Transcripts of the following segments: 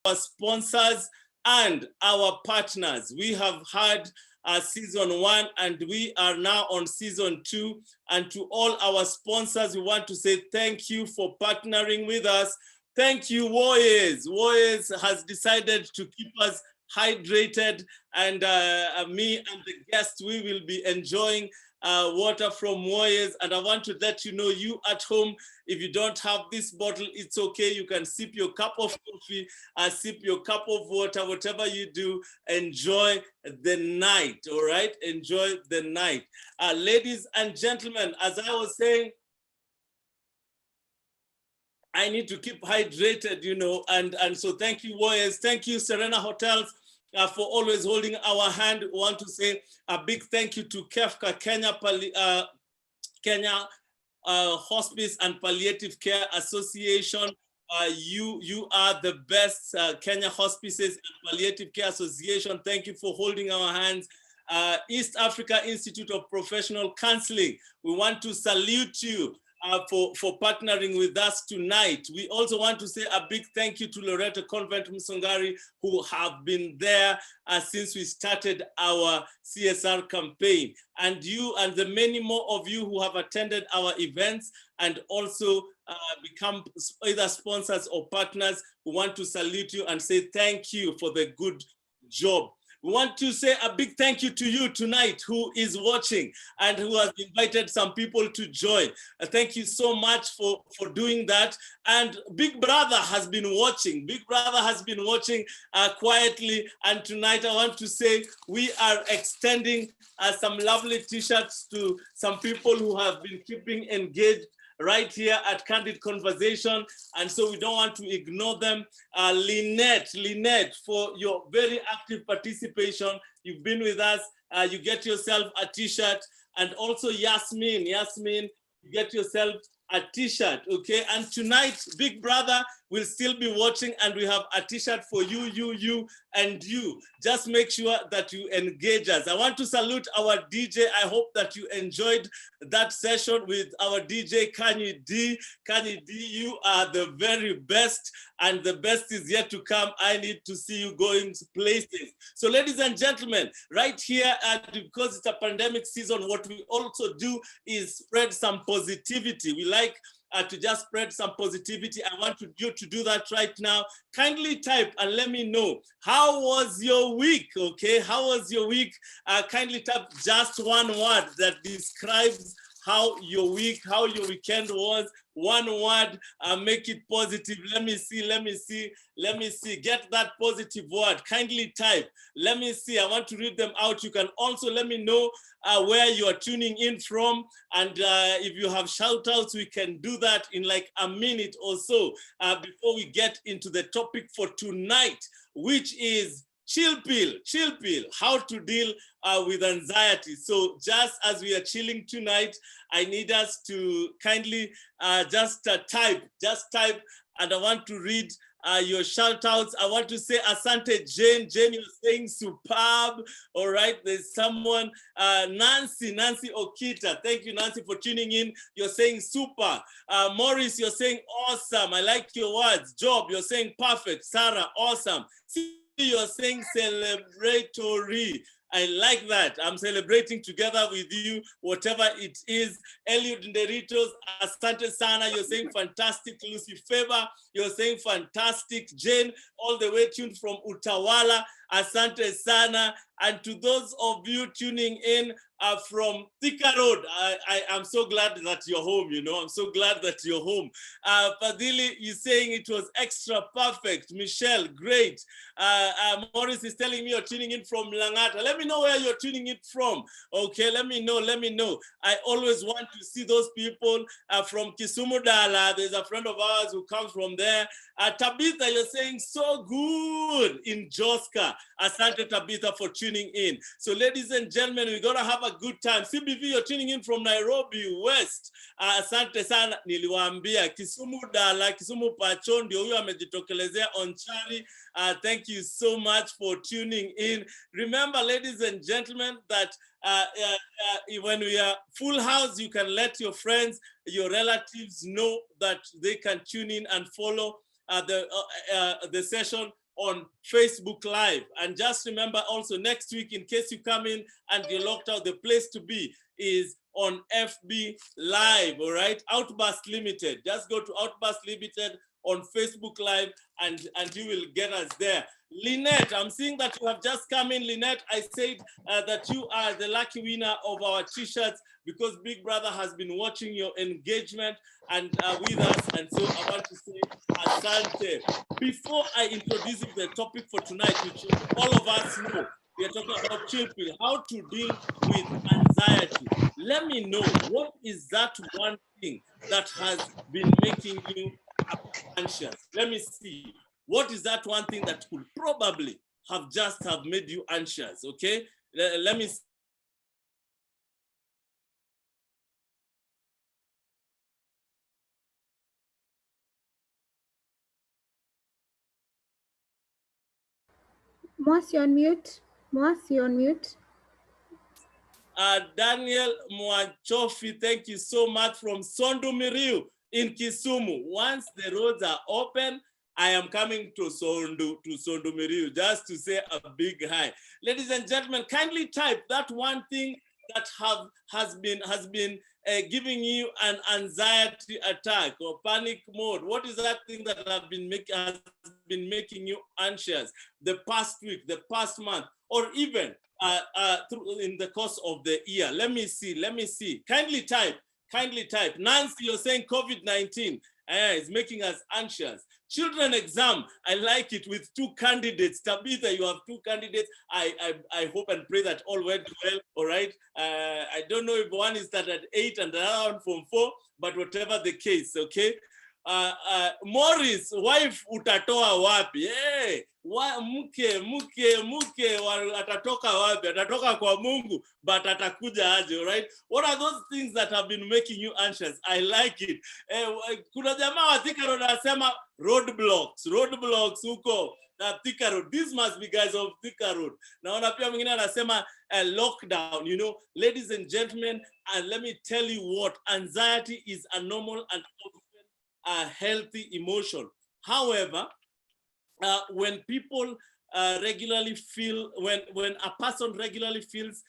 our sponsors and our partners. We have had season 1 and we are now on season 2. And to all our sponsors, we want to say thank you for partnering with us. Thank you, Warriors. Warriors has decided to keep us hydrated, and me and the guests, we will be enjoying water from Warriors. And I want to let you know, you at home, if you don't have this bottle, it's okay. You can sip your cup of coffee, sip your cup of water, whatever you do, enjoy the night, all right? Enjoy the night. Ladies and gentlemen, as I was saying, I need to keep hydrated, you know, and so thank you, Warriors. Thank you, Serena Hotels, for always holding our hand. We want to say a big thank you to KEFCA, Kenya Hospice and Palliative Care Association. You are the best, Kenya Hospices and Palliative Care Association. Thank you for holding our hands. East Africa Institute of Professional Counseling, we want to salute you for partnering with us tonight. We also want to say a big thank you to Loreto Convent Msongari, who have been there since we started our CSR campaign. And you and the many more of you who have attended our events and also become either sponsors or partners, we want to salute you and say thank you for the good job. We want to say a big thank you to you tonight who is watching and who has invited some people to join. Thank you so much for doing that. And Big Brother has been watching. Big Brother has been watching quietly. And tonight I want to say we are extending some lovely t-shirts to some people who have been keeping engaged right here at Candid Conversation. And so we don't want to ignore them. Lynette, for your very active participation. You've been with us. You get yourself a t-shirt. And also Yasmin, you get yourself a t-shirt, okay? And tonight, Big Brother will still be watching and we have a t-shirt for you, and you. Just make sure that you engage us. I want to salute our DJ. I hope that you enjoyed that session with our DJ, Candid. Candid, you are the very best, and the best is yet to come. I need to see you going places. So ladies and gentlemen, right here, because it's a pandemic season, what we also do is spread some positivity. We like to just spread some positivity. I want you to do that right now. Kindly type and let me know, how was your week, okay? How was your week? Kindly type just one word that describes how your week, how your weekend was. One word, make it positive. Let me see. Get that positive word. Kindly type. Let me see. I want to read them out. You can also let me know where you are tuning in from. And if you have shout outs, we can do that in like a minute or so before we get into the topic for tonight, which is chill pill, how to deal with anxiety. So just as we are chilling tonight, I need us to kindly just type, and I want to read your shout outs. I want to say Asante Jane, you're saying superb. All right, there's someone, Nancy Okita. Thank you, Nancy, for tuning in. You're saying super. Morris, you're saying awesome. I like your words. Job, you're saying perfect. Sarah, awesome. You're saying celebratory. I like that. I'm celebrating together with you, whatever it is. Eliud Nderitos, asante sana. You're saying fantastic. Lucy Favor, you're saying fantastic. Jane, all the way tuned from Utawala, asante sana. And to those of you tuning in from Thika Road, I am so glad that you're home, you know. I'm so glad that you're home. Fadili, you're saying it was extra perfect. Michelle, great. Morris is telling me you're tuning in from Langata. Let me know where you're tuning in from. Okay, let me know. I always want to see those people from Kisumu Dala. There's a friend of ours who comes from there. Tabitha, you're saying so good in Joska. Asante Tabitha for tuning in. So ladies and gentlemen, we're gonna have a good time. CBV, you're tuning in from Nairobi West. Asante sana, niliwaambia Kisumu Dala, Kisumu Pacho ndio huyo amejitokelezea Onchari. Thank you so much for tuning in. Remember, ladies and gentlemen, that when we are full house, you can let your friends, your relatives know that they can tune in and follow the session on Facebook Live. And just remember also next week, in case you come in and you're locked out, the place to be is on FB Live, all right? Outburst Limited. Just go to Outburst Limited on Facebook Live and you will get us there. Lynette, I'm seeing that you have just come in. Lynette, I said that you are the lucky winner of our t-shirts because Big Brother has been watching your engagement and with us. And so I want to say asante. Before I introduce you to the topic for tonight, which all of us know, we are talking about children, how to deal with anxiety. Let me know, what is that one thing that has been making you anxious? Let me see. What is that one thing that could probably have made you anxious? Okay, let me see. Moss, you're on mute. Moss, you're on mute. Daniel Mwachofi, thank you so much from Sondu in Kisumu. Once the roads are open, I am coming to Sondu just to say a big hi. Ladies and gentlemen, kindly type that one thing that has been giving you an anxiety attack or panic mode. What is that thing that has been making you anxious the past week, the past month, or even in the course of the year? Let me see. Kindly type. Nancy, you're saying COVID-19 is making us anxious. Children exam, I like it, with 2 candidates. Tabitha, you have 2 candidates. I hope and pray that all went well, all right? I don't know if one is started at 8 and the other one from 4, but whatever the case, okay? Morris, wife utatoa wapi? Hey, mke atatoka wapi? Atatoka kwa Mungu, but atakuja aje, all right? What are those things that have been making you anxious? I like it. Kuna jamaa wa Thika Road anasema roadblocks huko na Thika Road. This must be guys of Thika Road. Naona pia mwingine anasema lockdown. You know, ladies and gentlemen, and let me tell you what, anxiety is a normal and a healthy emotion. However, when people regularly feel, when a person regularly feels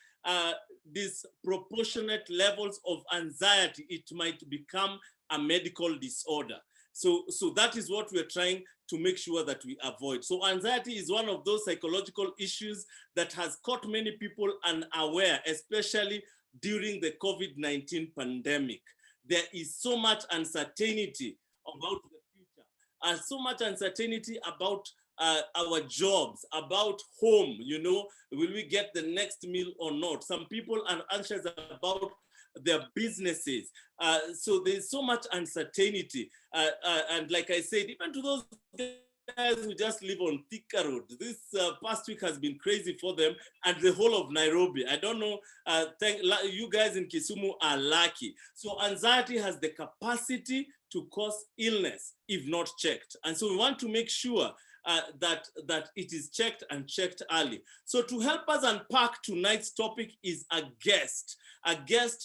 disproportionate levels of anxiety, it might become a medical disorder. So that is what we're trying to make sure that we avoid. So anxiety is one of those psychological issues that has caught many people unaware, especially during the COVID-19 pandemic. There is so much uncertainty about the future, and so much uncertainty about our jobs, about home, you know, will we get the next meal or not? Some people are anxious about their businesses. So there's so much uncertainty. And like I said, even to those guys who just live on Thika Road, this past week has been crazy for them, and the whole of Nairobi. I don't know, you guys in Kisumu are lucky. So anxiety has the capacity to cause illness if not checked. And so we want to make sure that it is checked and checked early. So to help us unpack tonight's topic is a guest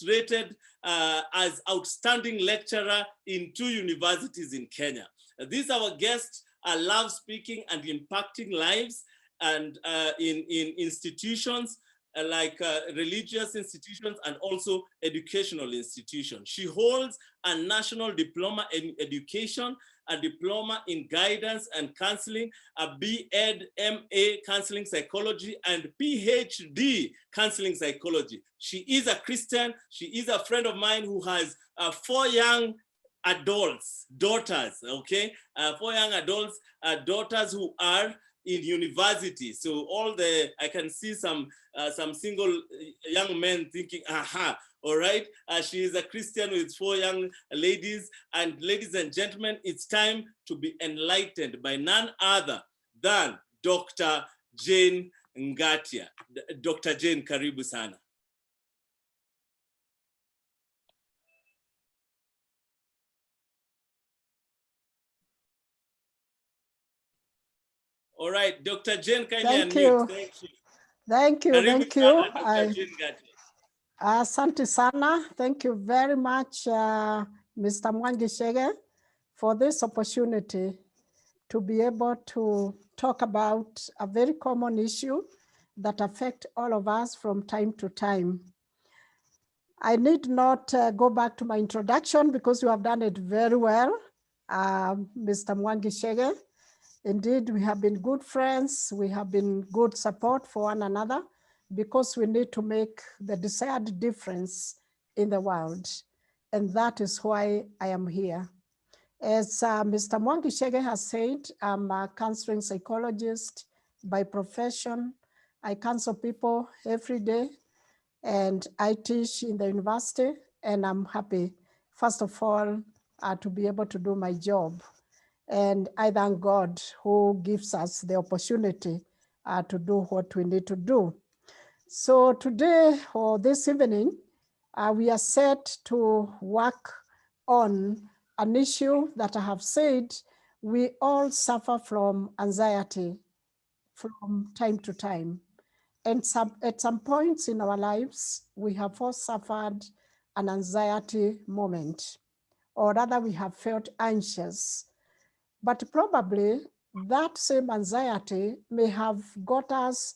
rated as outstanding lecturer in 2 universities in Kenya. This our guest loves speaking and impacting lives, and in institutions like religious institutions and also educational institutions. She holds a national diploma in education, a diploma in guidance and counseling, a B.Ed, M.A. counseling psychology, and PhD counseling psychology. She is a Christian. She is a friend of mine who has 4 young adults, daughters, okay? 4 young adults, daughters who are in university. So I can see some single young men thinking, aha, all right. She is a Christian with 4 young ladies. And ladies and gentlemen, it's time to be enlightened by none other than Dr. Jane Ngatia. Dr. Jane, karibu sana. All right, Dr. Jane, kindly unmute. Thank you. Thank you. Dr. Jane Ngatia. Asante sana. Thank you very much, Mr. Mwangi Shege, for this opportunity to be able to talk about a very common issue that affects all of us from time to time. I need not go back to my introduction because you have done it very well, Mr. Mwangi Shege. Indeed, we have been good friends. We have been good support for one another because we need to make the desired difference in the world. And that is why I am here. As Mr. Mwangi Shege has said, I'm a counseling psychologist by profession. I counsel people every day, and I teach in the university, and I'm happy, first of all, to be able to do my job. And I thank God who gives us the opportunity to do what we need to do. So today or this evening, we are set to work on an issue that I have said we all suffer from anxiety from time to time. And at some points in our lives, we have all suffered an anxiety moment, or rather we have felt anxious. But probably that same anxiety may have got us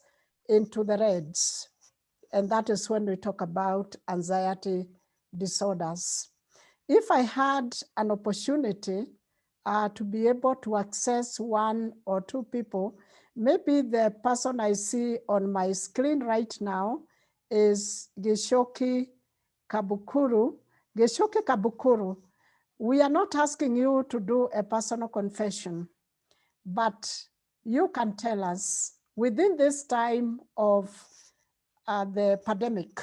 into the reds. And that is when we talk about anxiety disorders. If I had an opportunity to be able to access one or two people, maybe the person I see on my screen right now is Geshoki Kabukuru. Geshoki Kabukuru, we are not asking you to do a personal confession, but you can tell us within this time of the pandemic,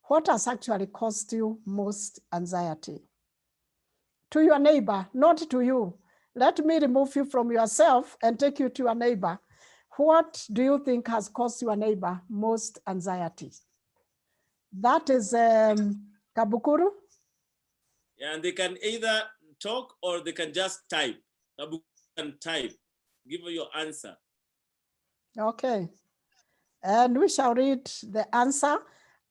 what has actually caused you most anxiety? To your neighbor, not to you. Let me remove you from yourself and take you to your neighbor. What do you think has caused your neighbor most anxiety? That is Kabukuru. Yeah, and they can either talk or they can just type. And type. Give your answer. Okay. And we shall read the answer.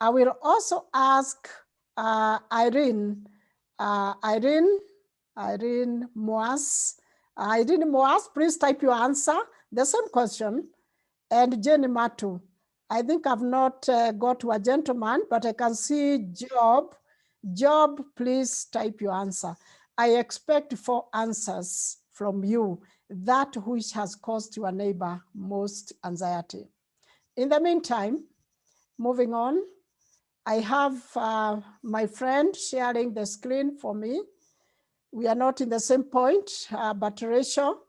I will also ask Irene Moas. Irene Moas, please type your answer, the same question. And Jenny Matu. I think I've not got to a gentleman, but I can see Job. Job, please type your answer. I expect 4 answers from you, that which has caused your neighbor most anxiety. In the meantime, moving on, I have my friend sharing the screen for me. We are not in the same point, but Rachel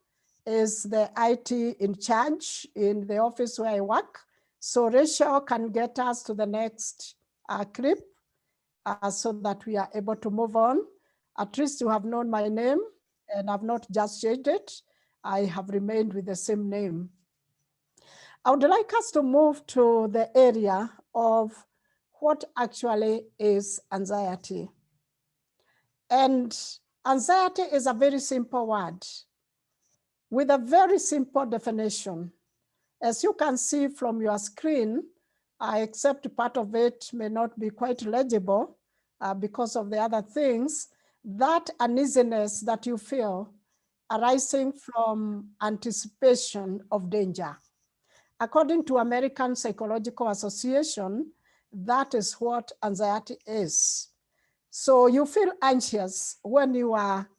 is the IT in charge in the office where I work. So Rachel can get us to the next clip so that we are able to move on. At least you have known my name and I've not just changed it. I have remained with the same name. I would like us to move to the area of what actually is anxiety. And anxiety is a very simple word with a very simple definition. As you can see from your screen, except part of it may not be quite legible because of the other things, that uneasiness that you feel arising from anticipation of danger. According to American Psychological Association, that is what anxiety is. So you feel anxious when you are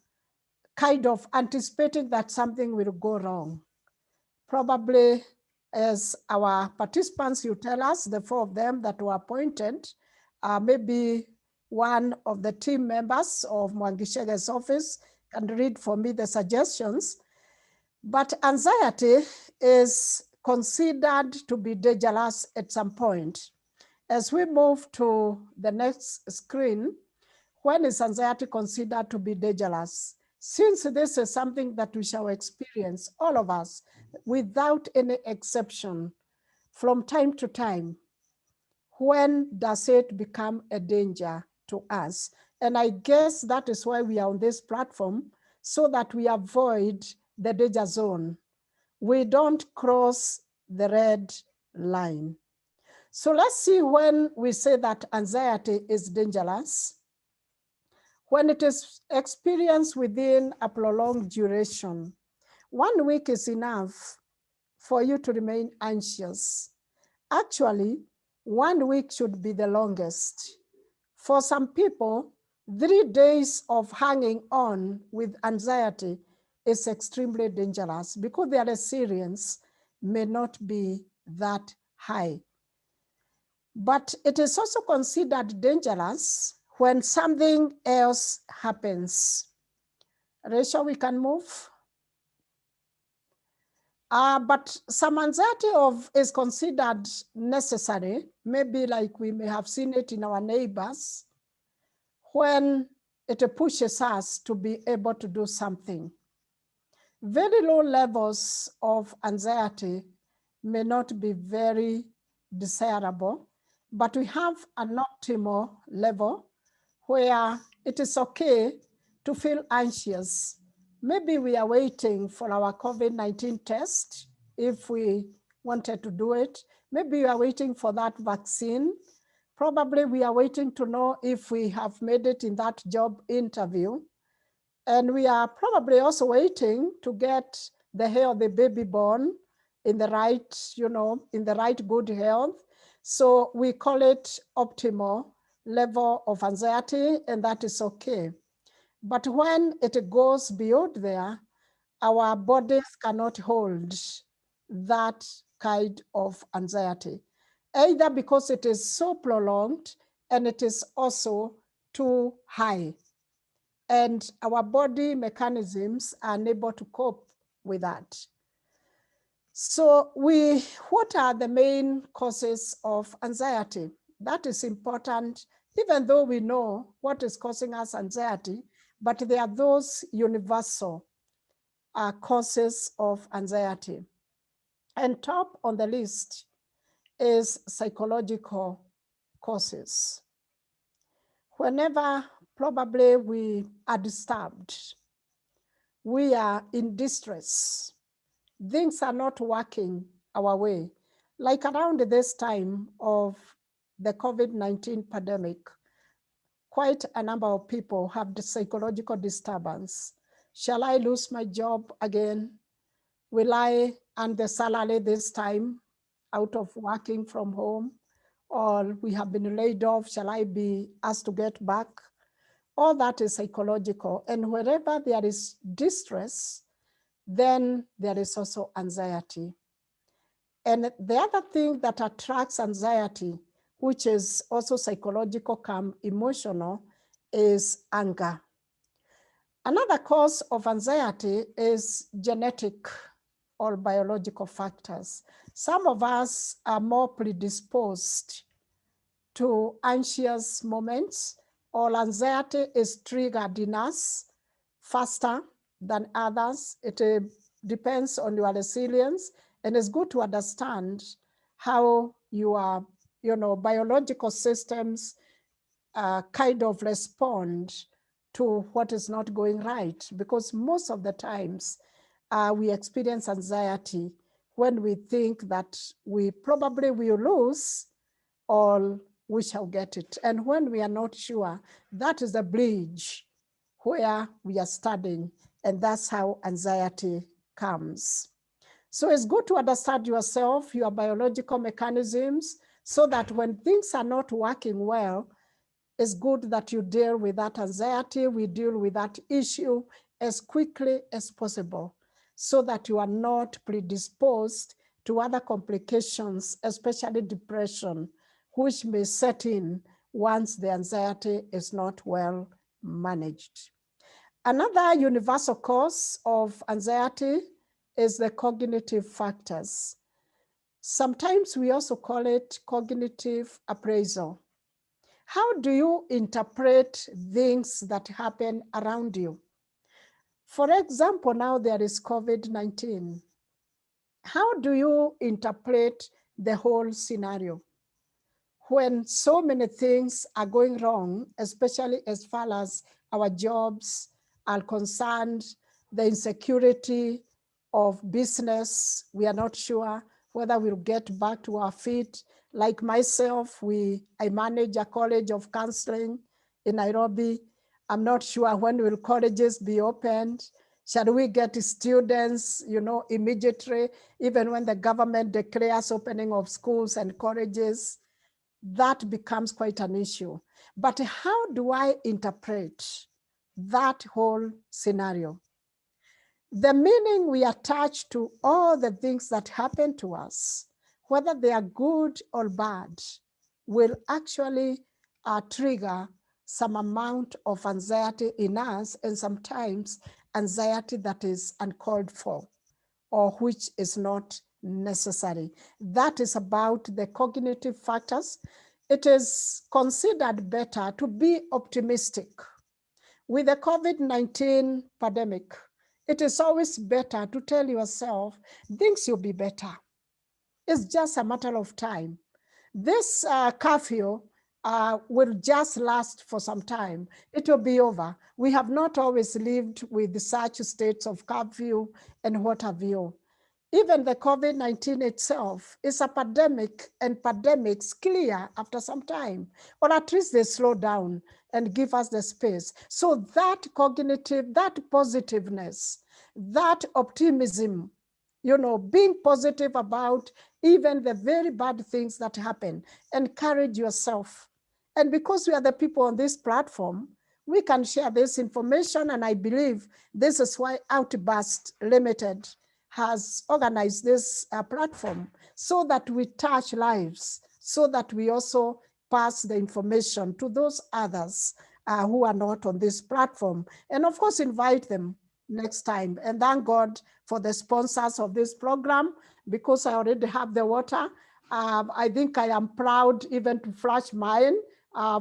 kind of anticipating that something will go wrong. Probably as our participants, you tell us, the 4 of them that were appointed, maybe one of the team members of Mwangi Shege's office can read for me the suggestions. But anxiety is considered to be dangerous at some point. As we move to the next screen, when is anxiety considered to be dangerous? Since this is something that we shall experience, all of us, without any exception, from time to time, when does it become a danger to us? And I guess that is why we are on this platform, so that we avoid the danger zone. We don't cross the red line. So let's see when we say that anxiety is dangerous. When it is experienced within a prolonged duration, 1 week is enough for you to remain anxious. Actually, 1 week should be the longest. For some people, 3 days of hanging on with anxiety is extremely dangerous because their resilience may not be that high. But it is also considered dangerous when something else happens. Rachel, we can move. But some anxiety is considered necessary, maybe like we may have seen it in our neighbors, when it pushes us to be able to do something. Very low levels of anxiety may not be very desirable, but we have an optimal level where it is okay to feel anxious. Maybe we are waiting for our COVID-19 test if we wanted to do it. Maybe we are waiting for that vaccine. Probably we are waiting to know if we have made it in that job interview. And we are probably also waiting to get the health of the baby born in the right, in the right good health. So we call it optimal level of anxiety, and that is okay. But when it goes beyond there, our bodies cannot hold that kind of anxiety, either because it is so prolonged and it is also too high. And our body mechanisms are unable to cope with that. So what are the main causes of anxiety? That is important, even though we know what is causing us anxiety, but there are those universal causes of anxiety. And top on the list is psychological causes. Whenever probably we are disturbed, we are in distress, things are not working our way. Like around this time of the COVID-19 pandemic, quite a number of people have the psychological disturbance. Shall I lose my job again? Will I earn the salary this time out of working from home? Or we have been laid off, shall I be asked to get back? All that is psychological. And wherever there is distress, then there is also anxiety. And the other thing that attracts anxiety, which is also psychological, come emotional, is anger. Another cause of anxiety is genetic or biological factors. Some of us are more predisposed to anxious moments, or anxiety is triggered in us faster than others. It depends on your resilience, and it's good to understand how your biological systems kind of respond to what is not going right, because most of the times we experience anxiety when we think that we probably will lose or we shall get it. And when we are not sure, that is the bridge where we are studying, and that's how anxiety comes. So it's good to understand yourself, your biological mechanisms, so that when things are not working well, it's good that you deal with that anxiety, we deal with that issue as quickly as possible, so that you are not predisposed to other complications, especially depression, which may set in once the anxiety is not well managed. Another universal cause of anxiety is the cognitive factors. Sometimes we also call it cognitive appraisal. How do you interpret things that happen around you? For example, now there is COVID-19. How do you interpret the whole scenario? When so many things are going wrong, especially as far as our jobs are concerned, the insecurity of business, we are not sure whether we'll get back to our feet. Like myself, I manage a college of counseling in Nairobi. I'm not sure when will colleges be opened. Shall we get students, immediately, even when the government declares opening of schools and colleges? That becomes quite an issue. But how do I interpret that whole scenario? The meaning we attach to all the things that happen to us, whether they are good or bad, will actually trigger some amount of anxiety in us, and sometimes anxiety that is uncalled for or which is not necessary. That is about the cognitive factors. It is considered better to be optimistic. With the COVID-19 pandemic, it is always better to tell yourself things will be better. It's just a matter of time. This curfew will just last for some time. It will be over. We have not always lived with such states of curfew and what have you. Even the COVID-19 itself is a pandemic, and pandemics clear after some time, or at least they slow down and give us the space. So that cognitive, that positiveness, that optimism, being positive about even the very bad things that happen, encourage yourself. And because we are the people on this platform, we can share this information, and I believe this is why Outburst Limited has organized this platform, so that we touch lives, so that we also pass the information to those others who are not on this platform. And of course, invite them next time. And thank God for the sponsors of this program, because I already have the water. I think I am proud even to flash mine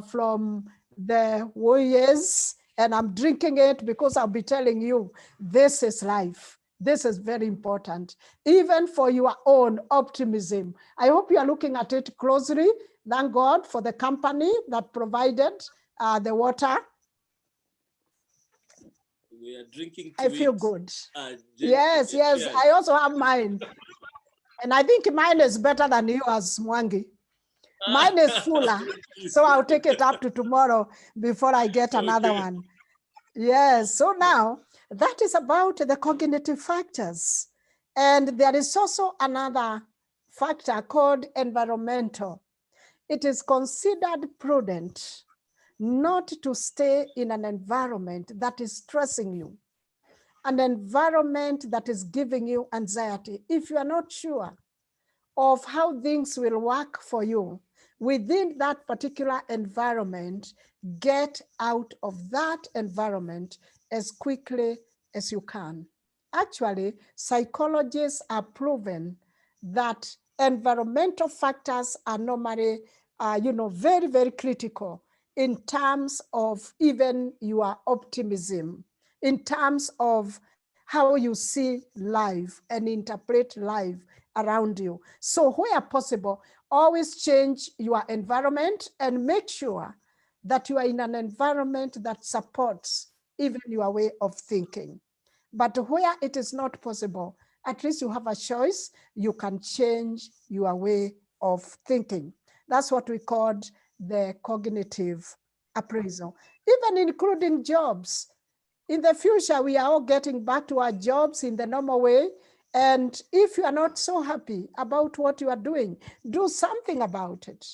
from the Warriors, and I'm drinking it because I'll be telling you, this is life. This is very important, even for your own optimism. I hope you are looking at it closely. Thank God for the company that provided the water. We are drinking I feel good. Yes. Cheers. I also have mine. And I think mine is better than yours, Mwangi. Mine is fuller. So I'll take it up to tomorrow before I get another one. Yes. So now that is about the cognitive factors. And there is also another factor called environmental. It is considered prudent not to stay in an environment that is stressing you, an environment that is giving you anxiety. If you are not sure of how things will work for you within that particular environment, get out of that environment as quickly as you can. Actually, psychologists have proven that environmental factors are normally, very, very critical in terms of even your optimism, in terms of how you see life and interpret life around you. So where possible, always change your environment and make sure that you are in an environment that supports even your way of thinking. But where it is not possible, at least you have a choice. You can change your way of thinking. That's what we call the cognitive appraisal, even including jobs. In the future, we are all getting back to our jobs in the normal way. And if you are not so happy about what you are doing, do something about it.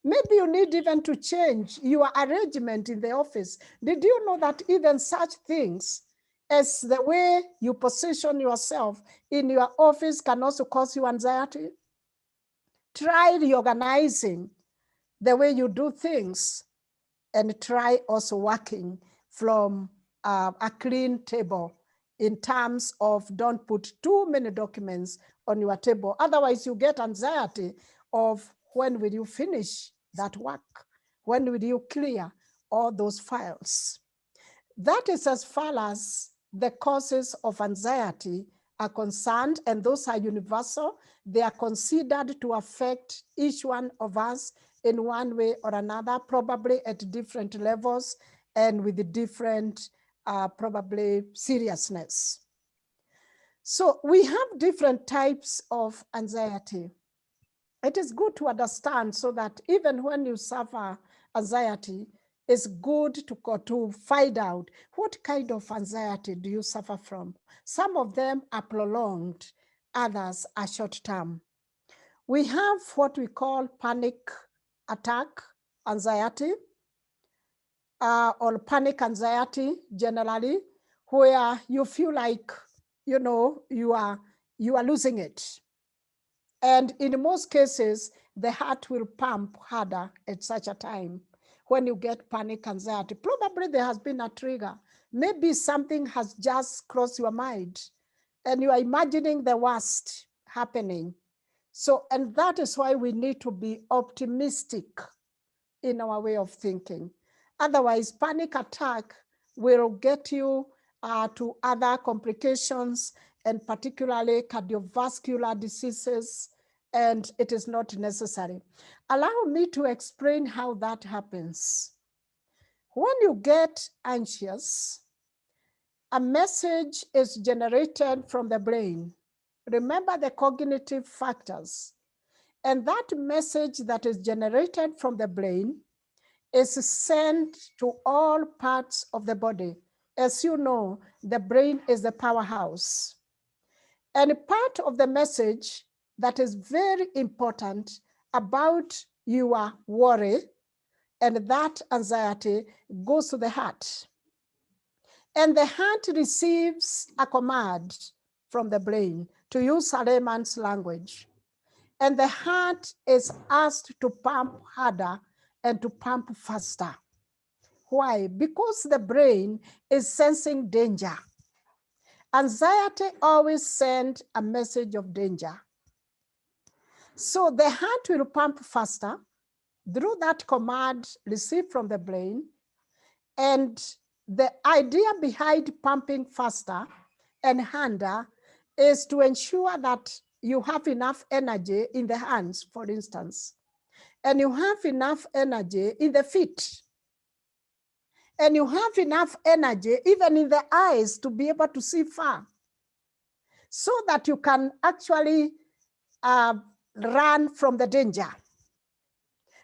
Maybe you need even to change your arrangement in the office. Did you know that even such things as the way you position yourself in your office can also cause you anxiety? Try reorganizing the way you do things, and try also working from a clean table, in terms of don't put too many documents on your table. Otherwise, you get anxiety of when will you finish that work? When will you clear all those files? That is as far as the causes of anxiety are concerned, and those are universal. They are considered to affect each one of us in one way or another, probably at different levels and with different probably seriousness. So we have different types of anxiety. It is good to understand so that even when you suffer anxiety, it's good to find out what kind of anxiety do you suffer from. Some of them are prolonged, others are short-term. We have what we call panic attack anxiety, or panic anxiety generally, where you feel like, you are losing it. And in most cases, the heart will pump harder at such a time. When you get panic anxiety, probably there has been a trigger. Maybe something has just crossed your mind and you are imagining the worst happening. So, and that is why we need to be optimistic in our way of thinking. Otherwise, panic attack will get you to other complications, and particularly cardiovascular diseases, and it is not necessary. Allow me to explain how that happens. When you get anxious, a message is generated from the brain. Remember the cognitive factors. And that message that is generated from the brain is sent to all parts of the body. As you know, the brain is the powerhouse. And part of the message that is very important about your worry and that anxiety goes to the heart. And the heart receives a command from the brain, to use a layman's language. And the heart is asked to pump harder and to pump faster. Why? Because the brain is sensing danger. Anxiety always sends a message of danger. So the heart will pump faster through that command received from the brain. And the idea behind pumping faster and harder is to ensure that you have enough energy in the hands, for instance, and you have enough energy in the feet, and you have enough energy even in the eyes to be able to see far, so that you can actually run from the danger.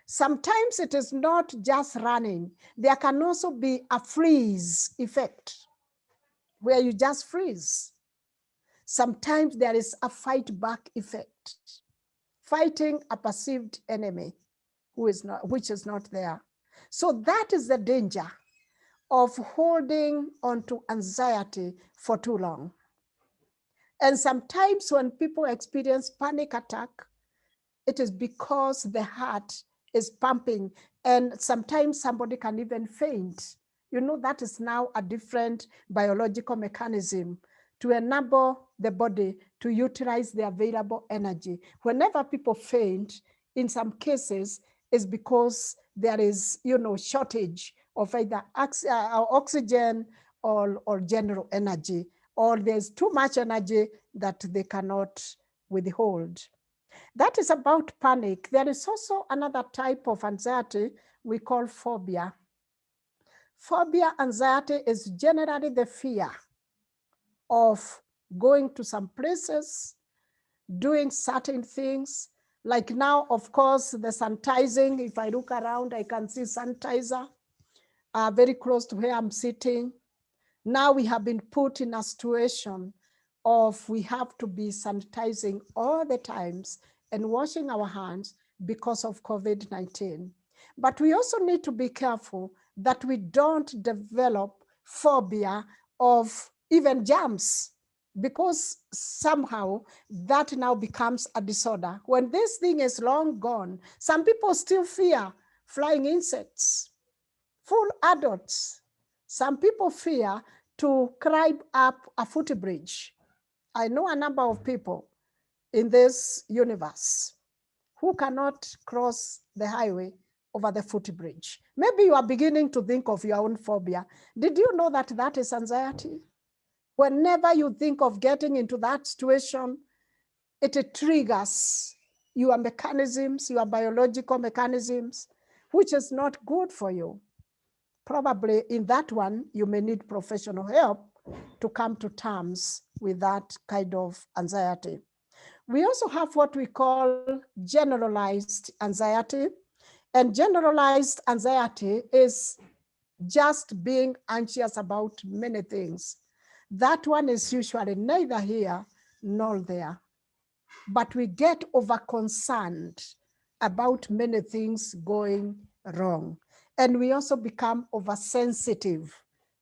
Sometimes it is not just running. There can also be a freeze effect where you just freeze. Sometimes there is a fight back effect, fighting a perceived enemy which is not there. So that is the danger of holding onto anxiety for too long. And sometimes when people experience panic attack, it is because the heart is pumping, and sometimes somebody can even faint. That is now a different biological mechanism to enable the body to utilize the available energy. Whenever people faint, in some cases, is because there is, shortage of either oxygen or general energy, or there's too much energy that they cannot withhold. That is about panic. There is also another type of anxiety we call phobia. Phobia anxiety is generally the fear of going to some places, doing certain things. Like now, of course, the sanitizing. If I look around, I can see sanitizer very close to where I'm sitting. Now we have been put in a situation of we have to be sanitizing all the times and washing our hands because of COVID-19. But we also need to be careful that we don't develop phobia of even germs, because somehow that now becomes a disorder. When this thing is long gone, some people still fear flying insects, full adults. Some people fear to climb up a footbridge. I know a number of people in this universe who cannot cross the highway over the footbridge. Maybe you are beginning to think of your own phobia. Did you know that that is anxiety? Whenever you think of getting into that situation, it triggers your mechanisms, your biological mechanisms, which is not good for you. Probably in that one, you may need professional help to come to terms with that kind of anxiety. We also have what we call generalized anxiety. And generalized anxiety is just being anxious about many things. That one is usually neither here nor there. But we get over concerned about many things going wrong. And we also become oversensitive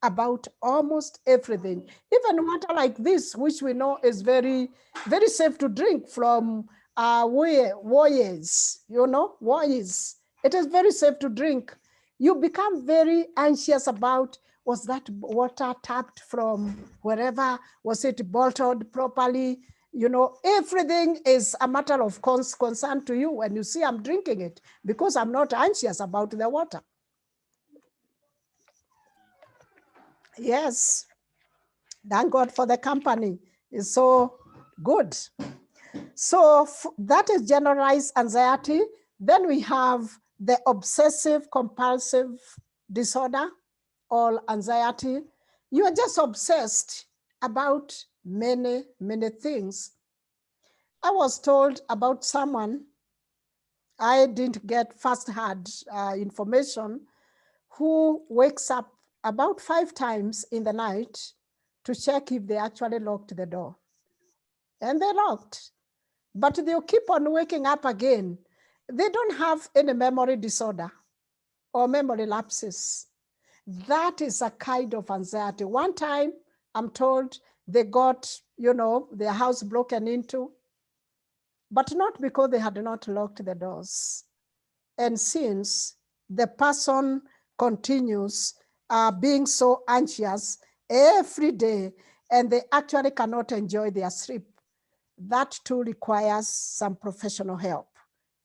about almost everything. Even water like this, which we know is very, very safe to drink from warriors, warriors. It is very safe to drink. You become very anxious about, was that water tapped from wherever? Was it bottled properly? Everything is a matter of concern to you when you see I'm drinking it, because I'm not anxious about the water. Yes, thank God for the company. It's so good. So that is generalized anxiety. Then we have the obsessive compulsive disorder or anxiety. You are just obsessed about many, many things. I was told about someone, I didn't get first-hand information, who wakes up about 5 times in the night to check if they actually locked the door. And they locked, but they'll keep on waking up again. They don't have any memory disorder or memory lapses. That is a kind of anxiety. One time, I'm told they got, their house broken into, but not because they had not locked the doors. And since the person continues being so anxious every day, and they actually cannot enjoy their sleep, that too requires some professional help.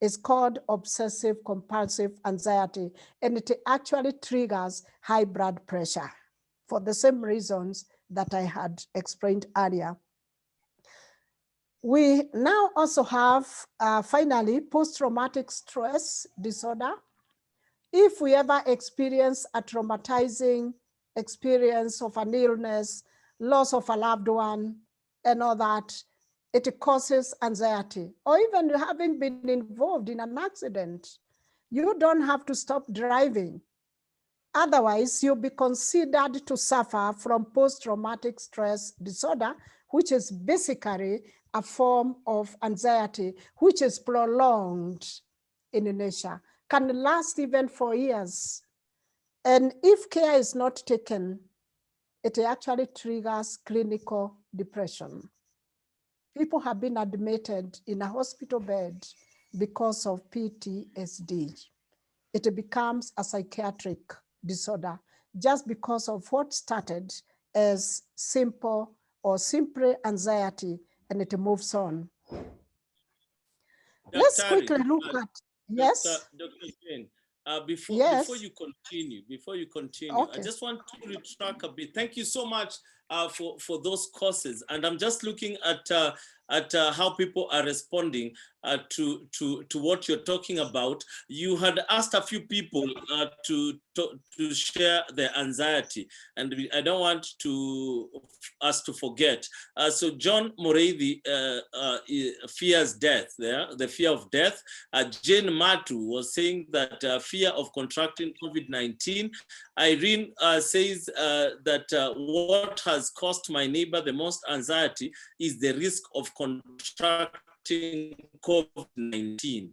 It's called obsessive compulsive anxiety, and it actually triggers high blood pressure for the same reasons that I had explained earlier. We now also have, finally, post-traumatic stress disorder. If we ever experience a traumatizing experience of an illness, loss of a loved one, and all that, it causes anxiety. Or even having been involved in an accident, you don't have to stop driving. Otherwise, you'll be considered to suffer from post-traumatic stress disorder, which is basically a form of anxiety, which is prolonged in nature, can last even for years. And if care is not taken, it actually triggers clinical depression. People have been admitted in a hospital bed because of PTSD. It becomes a psychiatric disorder just because of what started as simple or simply anxiety, and it moves on. Let's quickly look at, yes? Dr. Jane, before Yes. you continue, Okay. I just want to retract a bit. Thank you so much for those courses. And I'm just looking at how people are responding to what you're talking about. You had asked a few people to share their anxiety, and I don't want us to forget. So John Moreithi fears death. The fear of death. Jane Matu was saying that fear of contracting COVID-19. Irene says that what has caused my neighbor the most anxiety is the risk of contracting COVID-19.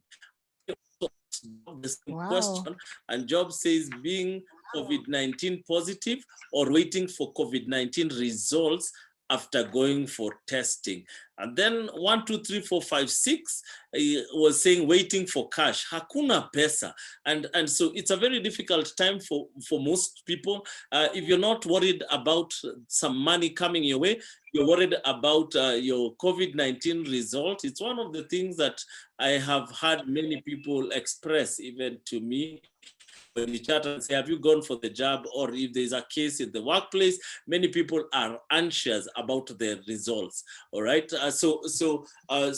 The same question, and Job says being COVID-19 positive or waiting for COVID-19 results after going for testing. And then 1, 2, 3, 4, 5, 6 was saying waiting for cash. Hakuna pesa. And so it's a very difficult time for most people. If you're not worried about some money coming your way, you're worried about your COVID-19 result. It's one of the things that I have had many people express even to me. When you chat and say, have you gone for the job? Or if there's a case in the workplace, many people are anxious about the results. All right. So I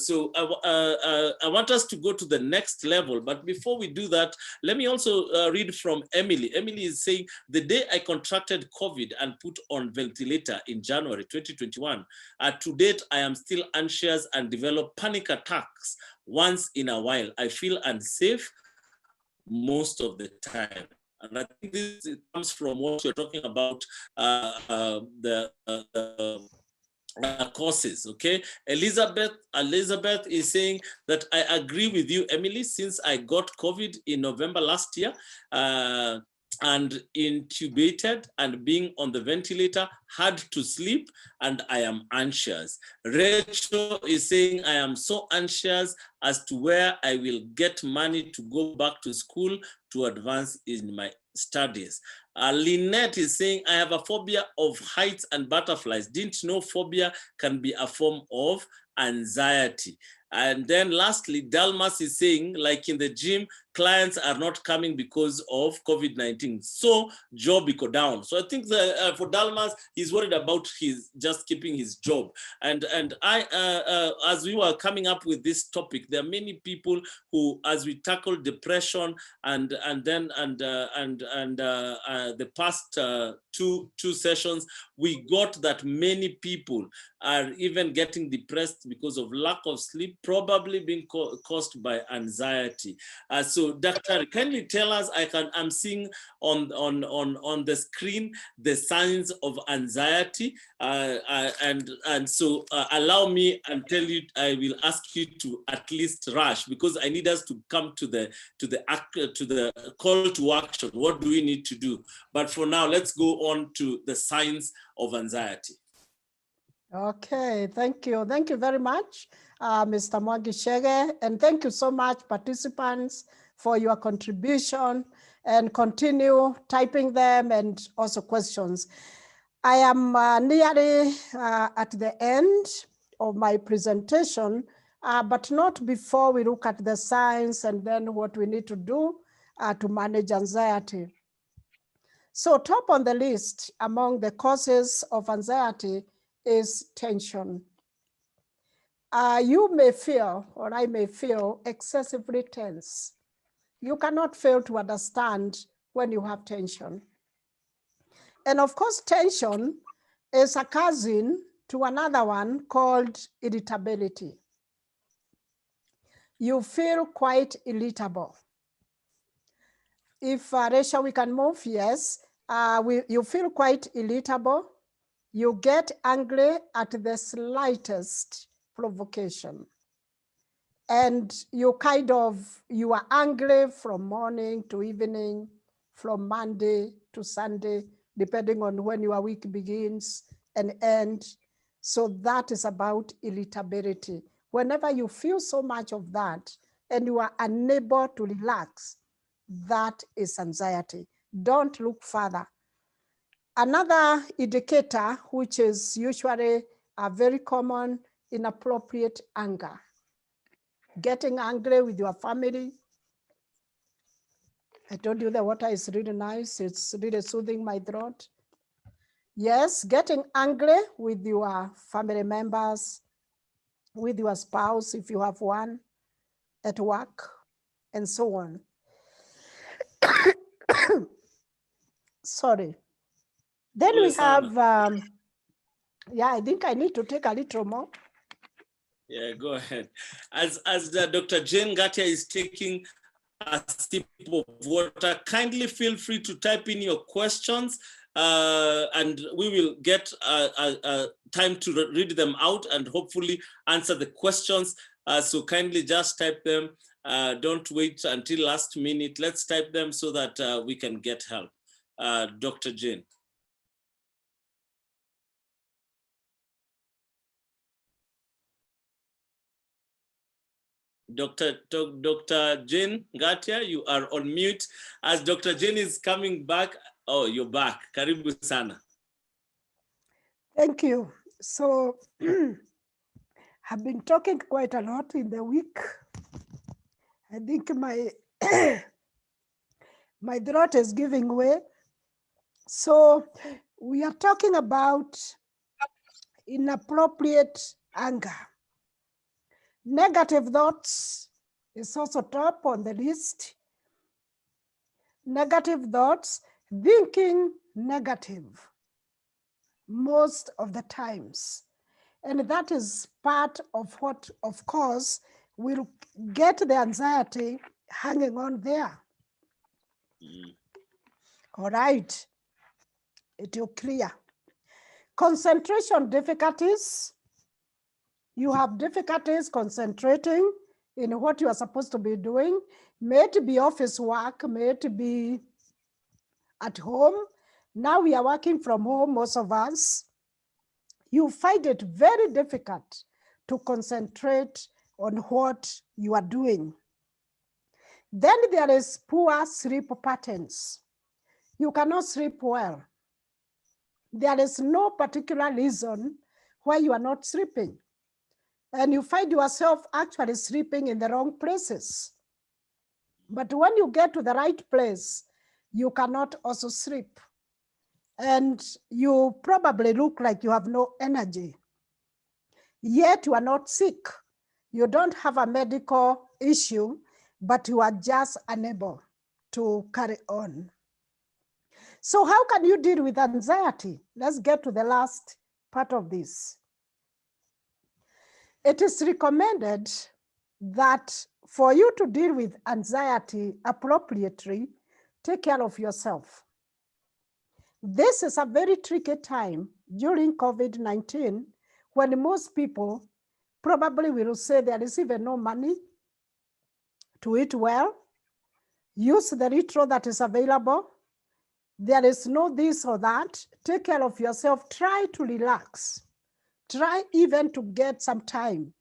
want us to go to the next level. But before we do that, let me also read from Emily. Emily is saying, the day I contracted COVID and put on ventilator in January 2021, to date, I am still anxious and develop panic attacks once in a while. I feel unsafe most of the time. And I think this comes from what you're talking about, the courses. Okay, Elizabeth is saying that I agree with you, Emily, since I got COVID in November last year, and intubated and being on the ventilator, hard to sleep, and I am anxious. Rachel is saying I am so anxious as to where I will get money to go back to school to advance in my studies. Lynette is saying, I have a phobia of heights and butterflies. Didn't know phobia can be a form of anxiety. And then lastly, Dalmas is saying, like in the gym, clients are not coming because of COVID-19. So job iko down. So I think that for Dalmas, he's worried about his just keeping his job. And I, as we were coming up with this topic, there are many people who, as we tackle depression and the past two sessions, we got that many people are even getting depressed because of lack of sleep, probably being caused by anxiety. So Dr. kindly tell us, I'm seeing on the screen the signs of anxiety, and so allow me and tell you, I will ask you to at least rush, because I need us to come to the call to action. What do we need to do? But for now, let's go on to the signs of anxiety. Okay, thank you. Thank you very much, Mr. Mwangi Shege, and thank you so much, participants, for your contribution, and continue typing them and also questions. I am nearly at the end of my presentation, but not before we look at the signs and then what we need to do to manage anxiety. So top on the list among the causes of anxiety is tension. You may feel, or I may feel, excessively tense. You cannot fail to understand when you have tension. And of course, tension is a cousin to another one called irritability. You feel quite irritable. If Resha, we can move, yes. You feel quite irritable. You get angry at the slightest provocation. And you are angry from morning to evening, from Monday to Sunday, depending on when your week begins and ends. So that is about irritability. Whenever you feel so much of that and you are unable to relax, that is anxiety. Don't look further. Another indicator, which is usually a very common, inappropriate anger. Getting angry with your family. I told you the water is really nice. It's really soothing my throat. Yes, getting angry with your family members, with your spouse, if you have one, at work, and so on. Sorry. Then we have, yeah, I think I need to take a little more. Yeah, go ahead. As Dr. Jane Gatia is taking a sip of water, kindly feel free to type in your questions, and we will get time to read them out and hopefully answer the questions. So kindly just type them. Don't wait until last minute. Let's type them so that we can get help. Dr. Jane. Dr. Jane Gatia, you are on mute. As Dr. Jane is coming back, oh, you're back. Karibu sana. Thank you. So I've been talking quite a lot in the week. I think my my throat is giving way. So we are talking about inappropriate anger. Negative thoughts is also top on the list. Negative thoughts, thinking negative most of the times. And that is part of what, of course, will get the anxiety hanging on there. All right, it will clear. Concentration difficulties. You have difficulties concentrating in what you are supposed to be doing. May it be office work, may it be at home. Now we are working from home, most of us. You find it very difficult to concentrate on what you are doing. Then there is poor sleep patterns. You cannot sleep well. There is no particular reason why you are not sleeping. And you find yourself actually sleeping in the wrong places. But when you get to the right place, you cannot also sleep. And you probably look like you have no energy. Yet you are not sick. You don't have a medical issue, but you are just unable to carry on. So how can you deal with anxiety? Let's get to the last part of this. It is recommended that for you to deal with anxiety appropriately, take care of yourself. This is a very tricky time during COVID-19 when most people probably will say there is even no money to eat well, use the retro that is available. There is no this or that. Take care of yourself. Try to relax. Try even to get some time.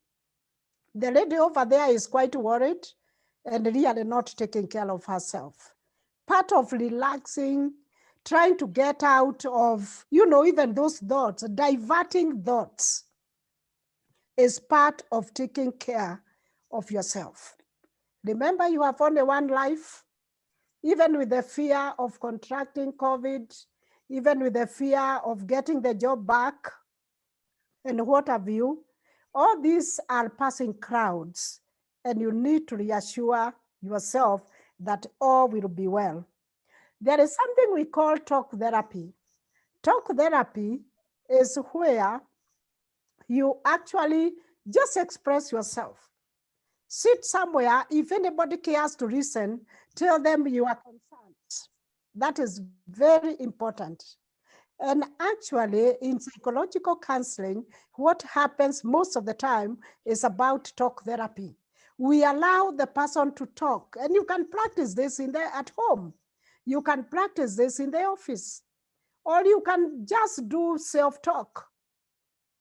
The lady over there is quite worried and really not taking care of herself. Part of relaxing, trying to get out of, even those thoughts, diverting thoughts is part of taking care of yourself. Remember, you have only one life. Even with the fear of contracting COVID, even with the fear of getting the job back, and what have you, all these are passing clouds, and you need to reassure yourself that all will be well. There is something we call talk therapy. Talk therapy is where you actually just express yourself. Sit somewhere. If anybody cares to listen, tell them you are concerned. That is very important. And actually, in psychological counseling, what happens most of the time is about talk therapy. We allow the person to talk, and you can practice this at home. You can practice this in the office, or you can just do self-talk.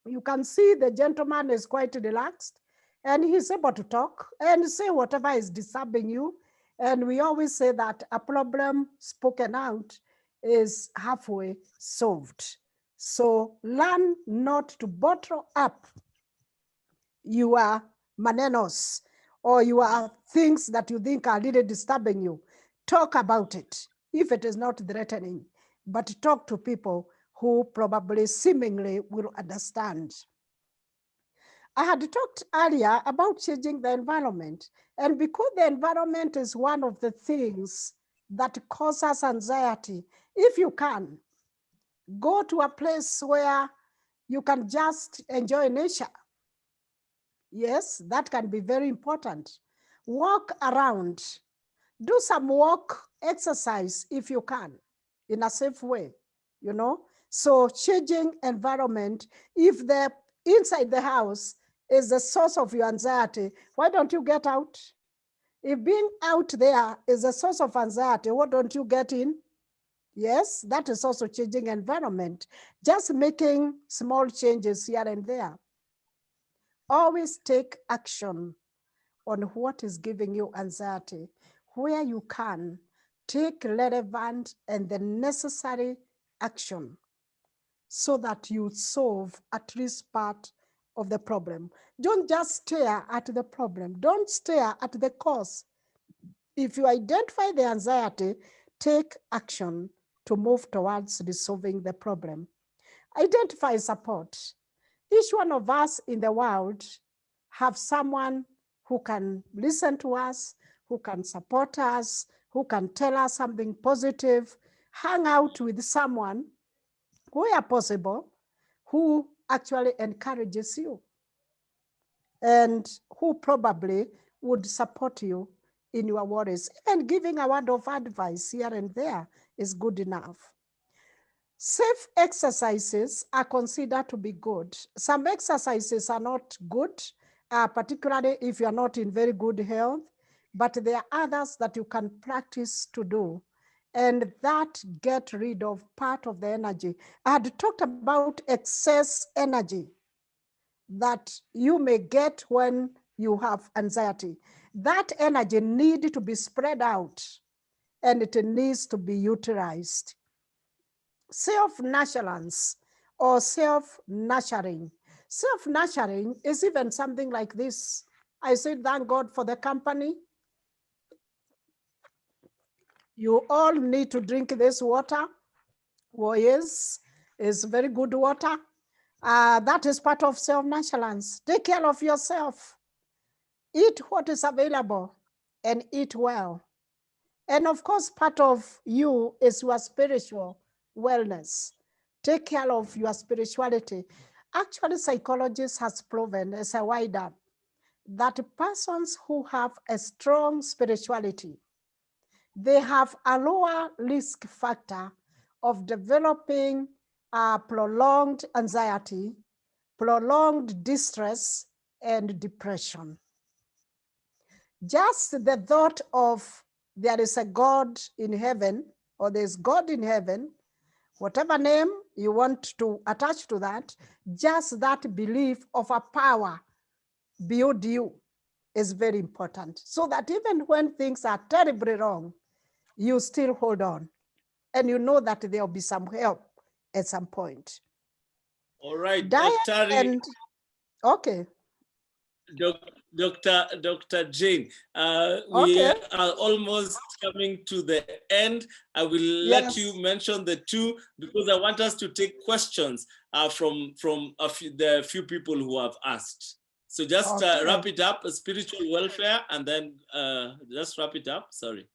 You can see the gentleman is quite relaxed, and he's able to talk and say whatever is disturbing you. And we always say that a problem spoken out is halfway solved. So learn not to bottle up your manenos or your things that you think are really disturbing you. Talk about it if it is not threatening, but talk to people who probably seemingly will understand. I had talked earlier about changing the environment, and because the environment is one of the things that causes anxiety, if you can, go to a place where you can just enjoy nature. Yes, that can be very important. Walk around, do some walk exercise if you can, in a safe way, So changing environment, if the inside the house is the source of your anxiety, why don't you get out? If being out there is a source of anxiety, why don't you get in? Yes, that is also changing environment, just making small changes here and there. Always take action on what is giving you anxiety. Where you can, take relevant and the necessary action so that you solve at least part of the problem. Don't just stare at the problem. Don't stare at the cause. If you identify the anxiety, take action to move towards resolving the problem. Identify support. Each one of us in the world have someone who can listen to us, who can support us, who can tell us something positive. Hang out with someone, where possible, who actually encourages you and who probably would support you in your worries. Even giving a word of advice here and there is good enough. Safe exercises are considered to be good. Some exercises are not good, particularly if you're not in very good health, but there are others that you can practice to do, and that get rid of part of the energy. I had talked about excess energy that you may get when you have anxiety. That energy needs to be spread out and it needs to be utilized. Self-nurturance or self-nurturing. Self-nurturing is even something like this. I say, thank God for the company. You all need to drink this water. Yes, it's very good water. That is part of self-nurturance. Take care of yourself. Eat what is available and eat well. And of course, part of you is your spiritual wellness. Take care of your spirituality. Actually, psychologists has proven as a wider that persons who have a strong spirituality, they have a lower risk factor of developing prolonged anxiety, prolonged distress, and depression. Just the thought of there is a God in heaven, or there's God in heaven, whatever name you want to attach to that, just that belief of a power beyond you is very important. So that even when things are terribly wrong, you still hold on and you know that there'll be some help at some point. All right, Diet Daktari, okay. Dr. Jane, we Okay. are almost coming to the end. I will let Yes. you mention the two because I want us to take questions from the few people who have asked. So just Okay. wrap it up, spiritual welfare, and then just wrap it up. Sorry.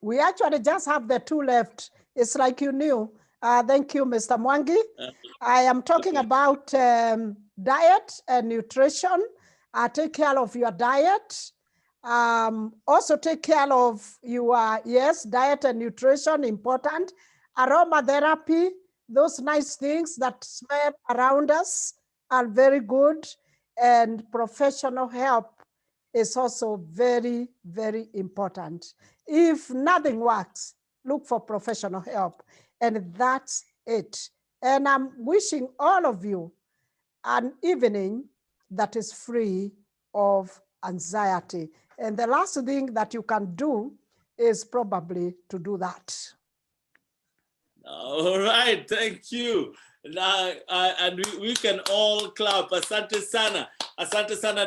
We actually just have the two left. It's like you knew. Thank you, Mr. Mwangi. I am talking about diet and nutrition. Take care of your diet. Also take care of your, yes, diet and nutrition, important. Aromatherapy, those nice things that smell around us are very good. And professional help is also very, very important. If nothing works, look for professional help. And that's it. And I'm wishing all of you an evening that is free of anxiety. And the last thing that you can do is probably to do that. All right, thank you. And we can all clap. Asante sana. Asante sana,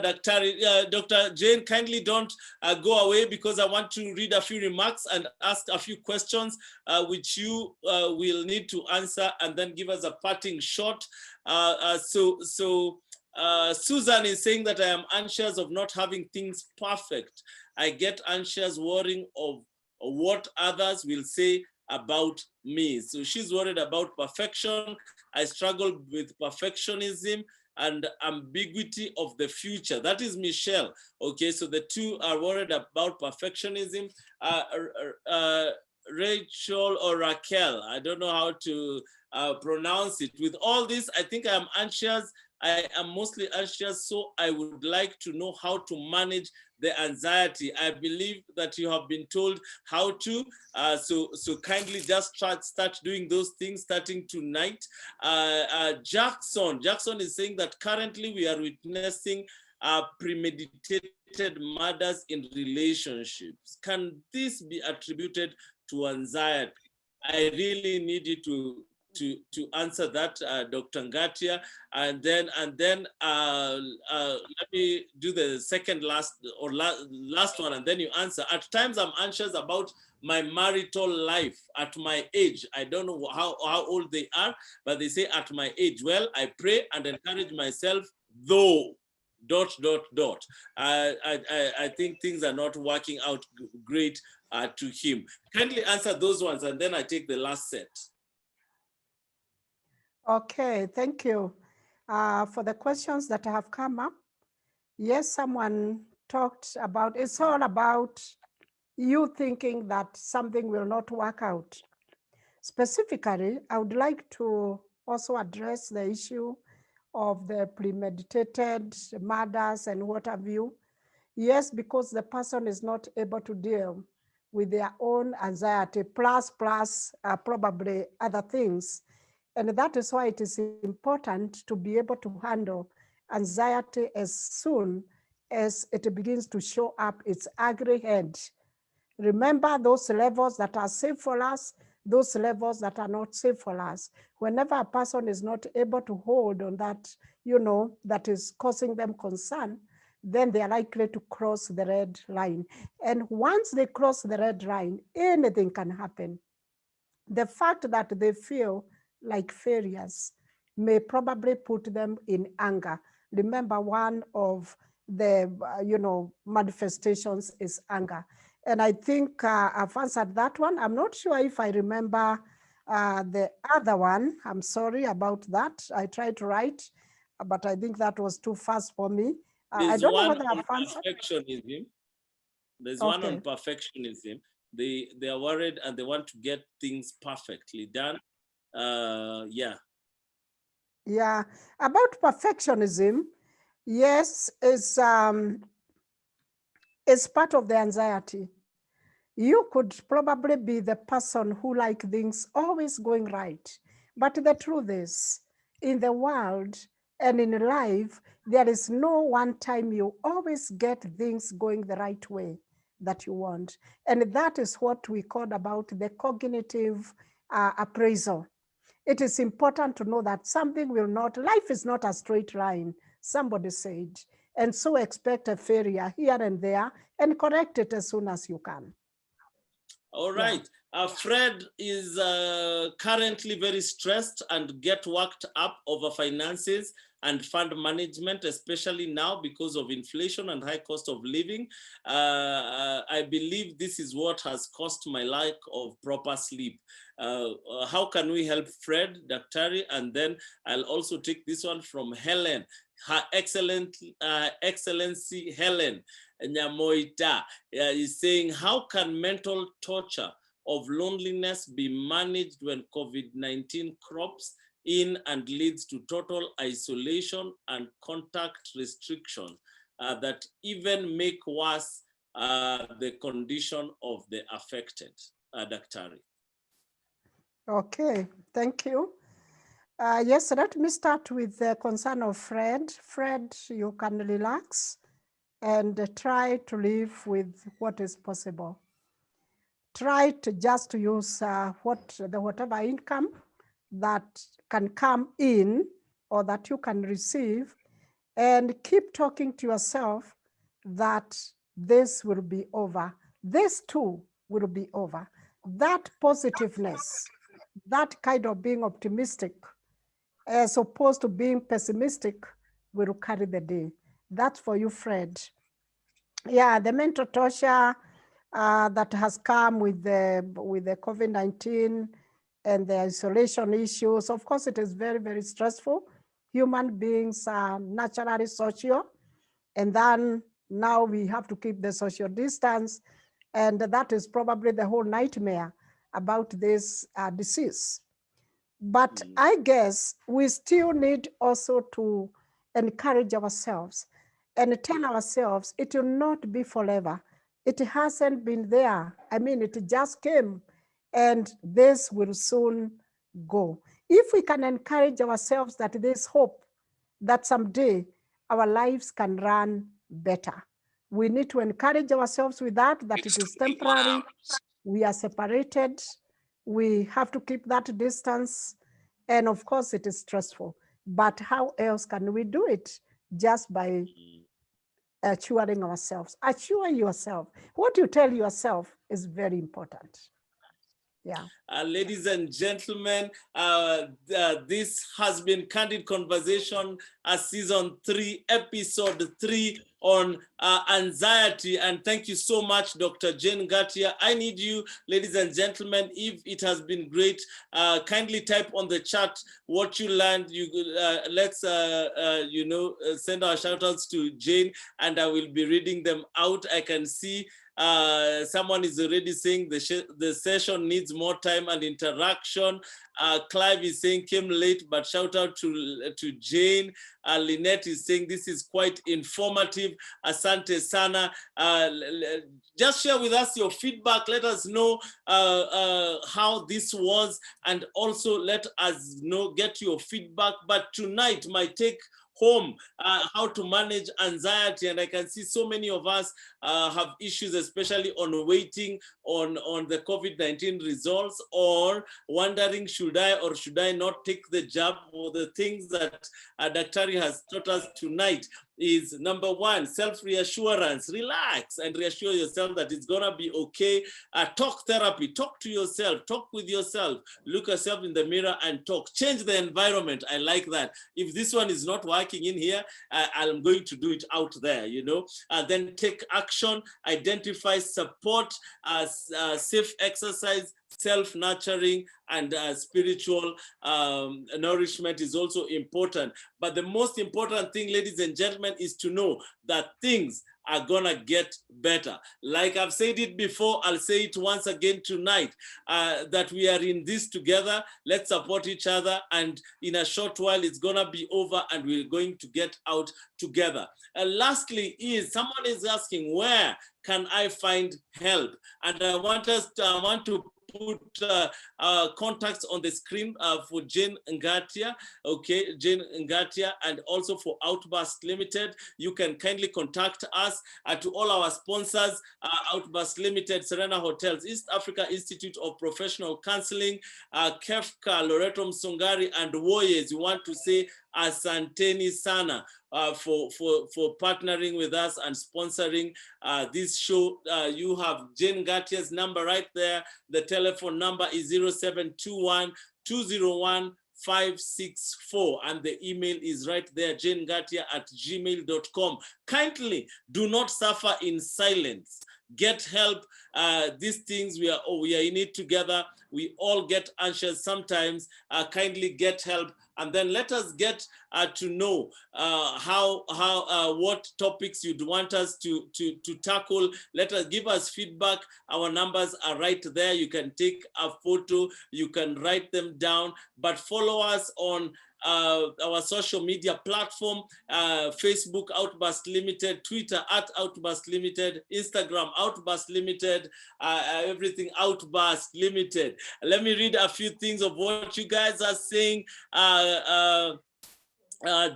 Dr. Jane, kindly don't go away because I want to read a few remarks and ask a few questions which you will need to answer and then give us a parting shot. Susan is saying that I am anxious of not having things perfect. I get anxious worrying of what others will say about me. So she's worried about perfection. I struggle with perfectionism and ambiguity of the future. That is Michelle. Okay, so the two are worried about perfectionism. Rachel or Raquel, I don't know how to pronounce it. With all this, I think I'm anxious. I am mostly anxious, so I would like to know how to manage the anxiety. I believe that you have been told how to, so kindly just start doing those things starting tonight. Jackson is saying that currently we are witnessing premeditated murders in relationships. Can this be attributed to anxiety? I really need you to answer that, Dr. Ngatia, and then let me do the second last one, and then you answer. At times, I'm anxious about my marital life at my age. I don't know how old they are, but they say at my age. Well, I pray and encourage myself, though. ... I think things are not working out great to him. Kindly answer those ones, and then I take the last set. Okay, thank you for the questions that have come up. Yes, someone talked about, it's all about you thinking that something will not work out. Specifically, I would like to also address the issue of the premeditated murders and what have you. Yes, because the person is not able to deal with their own anxiety, plus probably other things. And that is why it is important to be able to handle anxiety as soon as it begins to show up its ugly head. Remember those levels that are safe for us, those levels that are not safe for us. Whenever a person is not able to hold on that, that is causing them concern, then they are likely to cross the red line. And once they cross the red line, anything can happen. The fact that they feel like failures may probably put them in anger. Remember, one of the manifestations is anger. And I think I've answered that one. I'm not sure if I remember the other one. I'm sorry about that. I tried to write, but I think that was too fast for me. I There's don't know one whether on I've answered. perfectionism. There's one on Okay. perfectionism. They are worried and they want to get things perfectly done. Yeah. Yeah. About perfectionism, yes, is part of the anxiety. You could probably be the person who like things always going right. But the truth is, in the world and in life, there is no one time you always get things going the right way that you want. And that is what we call about the cognitive appraisal. It is important to know that something will not, life is not a straight line, somebody said. And so expect a failure here and there and correct it as soon as you can. All right. Fred is currently very stressed and get worked up over finances and fund management, especially now because of inflation and high cost of living. I believe this is what has cost my lack of proper sleep. How can we help Fred, Daktari? And then I'll also take this one from Helen, Her Excellency Helen Nyamoita is saying, how can mental torture of loneliness be managed when COVID-19 crops in and leads to total isolation and contact restriction that even make worse the condition of the affected? Daktari. Okay, thank you. Yes, let me start with the concern of Fred. Fred, you can relax and try to live with what is possible. Try to just use whatever income that can come in or that you can receive, and keep talking to yourself that this will be over. This too will be over. That positiveness, that kind of being optimistic, as opposed to being pessimistic, will carry the day. That's for you, Fred. Yeah, the mental torture that has come with the COVID-19 and the isolation issues. Of course, it is very, very stressful. Human beings are naturally social, and then now we have to keep the social distance, and that is probably the whole nightmare about this disease. But I guess we still need also to encourage ourselves and tell ourselves it will not be forever. It hasn't been there. I mean, it just came, and this will soon go. If we can encourage ourselves that there's hope, that someday our lives can run better. We need to encourage ourselves with that it is temporary. We are separated. We have to keep that distance. And of course, it is stressful. But how else can we do it? Just by assuring ourselves. Assure yourself. What you tell yourself is very important. Yeah. Ladies and gentlemen, this has been Candid Conversation, Season 3, Episode 3 on anxiety. And thank you so much, Dr. Jane Gatia. I need you, ladies and gentlemen, if it has been great, kindly type on the chat what you learned. Let's, send our shout outs to Jane, and I will be reading them out. I can see Someone is already saying the session needs more time and interaction. Clive is saying came late, but shout out to Jane. Lynette is saying this is quite informative. Asante sana. Just share with us your feedback. Let us know how this was, and also let us know, get your feedback. But tonight, my take home, how to manage anxiety. And I can see so many of us have issues, especially on waiting on the COVID-19 results, or wondering, should I or should I not take the jab? Or the things that Daktari has taught us tonight is, number one, self-reassurance. Relax and reassure yourself that it's gonna be okay. Talk therapy, talk to yourself, talk with yourself, look yourself in the mirror and talk. Change the environment. I like that. If this one is not working in here, I'm going to do it out there, you know. Then take action, identify support, safe exercise, self-nurturing, and spiritual nourishment is also important. But the most important thing, ladies and gentlemen, is to know that things are gonna get better. Like I've said it before, I'll say it once again tonight, that we are in this together. Let's support each other, and in a short while it's gonna be over and we're going to get out together. Lastly, is someone is asking, where can I find help? And I want to put contacts on the screen for Jane Ngatia, okay, Jane Ngatia, and also for Outburst Limited. You can kindly contact us. To all our sponsors, Outburst Limited, Serena Hotels, East Africa Institute of Professional Counseling, Kefka, Loreto Msongari, and Warriors, we want to say asanteni sana for partnering with us and sponsoring this show. You have Jane Ngatia's number right there. The telephone number is 0721 201 564, and the email is right there, janengatia@gmail.com. Kindly do not suffer in silence. Get help. These things, we are in it together. We all get anxious sometimes. Kindly get help, and then let us get to know what topics you'd want us to tackle. Give us feedback. Our numbers are right there. You can take a photo, you can write them down, but follow us on our social media platform, Facebook Outburst Limited, Twitter @Outburst Limited, Instagram Outburst Limited, everything Outburst Limited. Let me read a few things of what you guys are saying.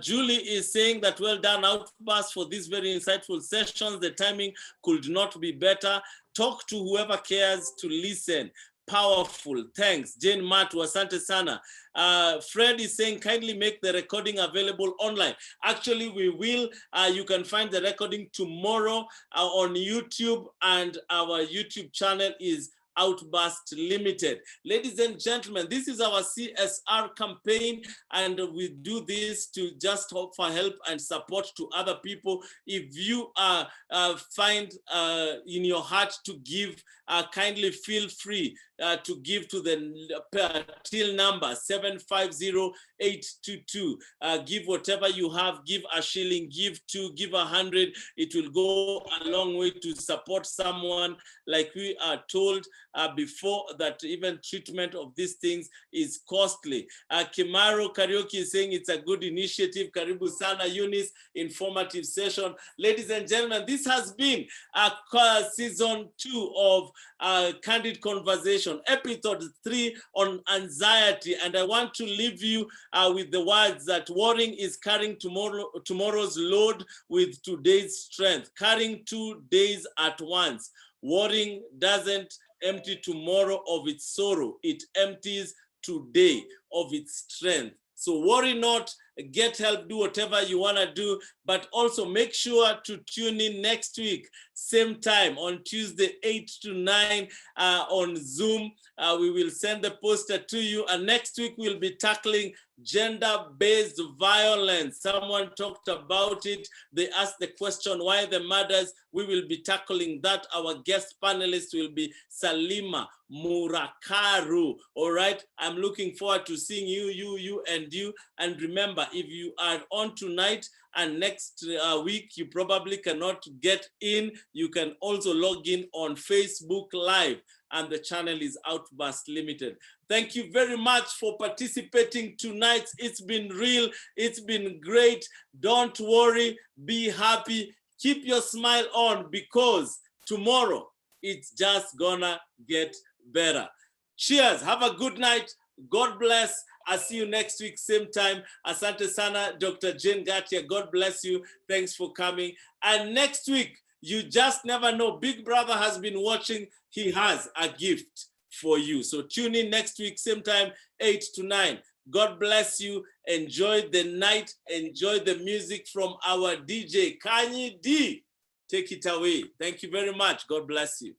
Julie is saying that well done, Outburst, for these very insightful sessions. The timing could not be better. Talk to whoever cares to listen. Powerful. Thanks. Jane Matu, asante sana. Fred is saying kindly make the recording available online. Actually, we will. You can find the recording tomorrow on YouTube, and our YouTube channel is Outburst Limited. Ladies and gentlemen, this is our CSR campaign, and we do this to just hope for help and support to other people. If you find in your heart to give, kindly feel free to give to the till number 750822. Give whatever you have. Give a shilling, give 2, give 100. It will go a long way to support someone. Like we are told before, that even treatment of these things is costly. Kimaro Karaoke is saying it's a good initiative. Karibu sana Eunice, informative session. Ladies and gentlemen, this has been season 2 of Candid Conversation, episode 3 on anxiety. And I want to leave you with the words that worrying is carrying tomorrow's load with today's strength, carrying 2 days at once. Worrying doesn't empty tomorrow of its sorrow. It empties today of its strength. So worry not, get help, do whatever you want to do, but also make sure to tune in next week, same time on Tuesday, 8 to 9 on Zoom. We will send the poster to you, and next week we'll be tackling gender-based violence. Someone talked about it. They asked the question, why the murders? We will be tackling that. Our guest panelist will be Salima Murakaru. All right. I'm looking forward to seeing you. And remember, remember, if you are on tonight and next week you probably cannot get in, you can also log in on Facebook Live, and the channel is Outburst Limited. Thank you very much for participating tonight. It's been real. It's been great. Don't worry. Be happy. Keep your smile on, because tomorrow it's just gonna get better. Cheers. Have a good night. God bless. I'll see you next week, same time. Asante sana, Dr. Jane Gatia. God bless you. Thanks for coming. And next week, you just never know. Big Brother has been watching. He has a gift for you. So tune in next week, same time, 8 to 9. God bless you. Enjoy the night. Enjoy the music from our DJ, Candid. Take it away. Thank you very much. God bless you.